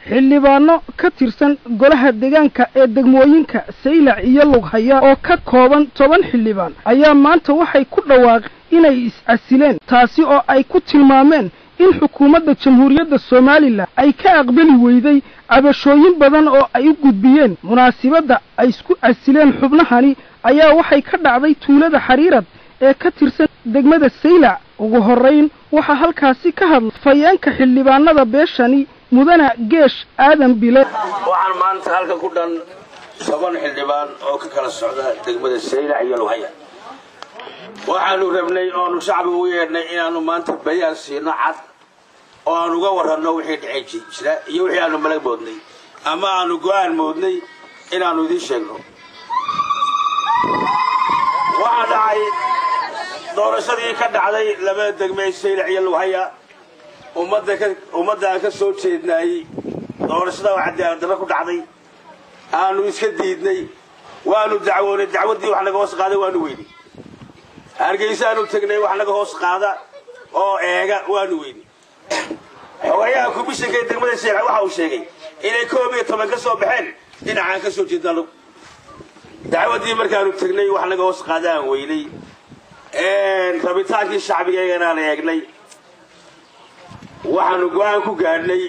xildhibaano ka tirsan golaha deegaanka ee degmooyinka Saylac iyo Lughaya oo ka kooban 10 xildhibaan ayaa maanta waxay ku dhawaaqeen inay is-casileen taasi oo ay ku tilmaameen in xukuumadda Jamhuuriyadda Soomaaliland ay ka aqbali weyday cabashooyin badan oo ay u gudbiyeen munaasabadda ay isku casileen xubnahani ayaa waxay ka dhacday tuulada Xariirad ee ka tirsan degmada Saylac ugu horeyn waxa halkaasi ka hadlay fayeenka xildhibaanada beeshani mudana geesh aadan bile waxaan maanta halka ku dhan 7 xildhibaan oo ka kala socda degmada Saylac iyo Lughaya waxaanu rabnay oo shacbigu u yeernay inaanu maanta bayaan siino cad oo aan uga warrano wixii dhacay jira iyo wixii aanu malag moodnay ama aanu go'aan moodnay inaanu idin sheegno waxa dhacay doorashadii ka dhacday laba degmay Saylac iyo Lughaya ummadda ka soo jeednay doorashada cadaalad darro ku dhacday aanu iska diidnay waanu dacwoonay dacwadii wax laga hoos qaaday waanu weynay hargeysa aanu tagnay wax laga hoos qaada oo eega waanu weynay xogayaha komishanka degmada Saylac waxa uu sheegay inay 11 ka soo baxeen dhinacaan ka soo jeednaa dacwadii markaanu tagnay wax laga hoos qaadaan weynay rabitaankii shacbigeena aan eegnay waxaanu go'aan ku gaadhnay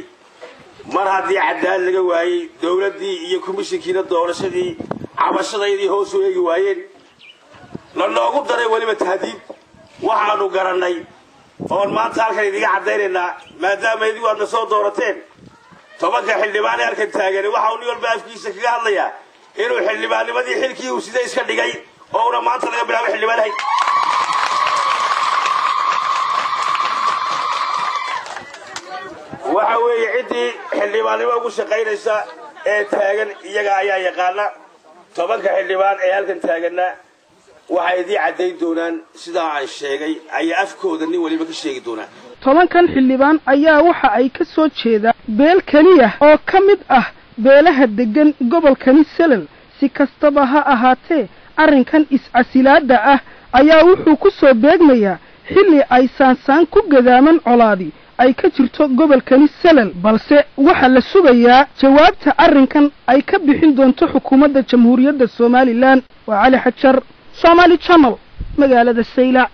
mar haddii cadaalad laga waayay dawladdii iyo komishankiina doorashadii cabashadaydii hoos u eegi waayeen la noogu daray waliba tahdiid waxaanu garanay oo maanta halkan idiga cadaynaynaa maadaama idigu aadna soo doorateen 10 xildhibaan ee halkan taagan waxa uu walba afkiisa kaga hadlayaa inuu xildhibaanimadii xilkii uu sida iska dhigay oo uu maanta laga bilaabo xildhibaanahay waxa weeye cidii xildhibaanimo ugu shaqaynaysa ee taagan iyaga ayaa yaqaana 10 xildhibaan ee halkan taagana waxay idii cadeyn doonaan sida aan sheegay ay afkooda nin waliba ka sheegi doonaan 10 xildhibaan ayaa waxa ay ka soo jeedaan beel kaliya oo ka mid ah beelaha degan gobolkani Salal si kastaba ha ahaatee arrinkan is-casilaada ah ayaa wuxuu ku soo beegmayaa xilli ay saansaan ku gadaaman colaadi ay ka jirto gobolkani Salal balse waxa la sugayaa jawaabta arrinkan ay ka bixin doonto xukuumadda Jamhuuriyadda Soomaaliland waa Cali Xajar Somali Channel magaalada Saylac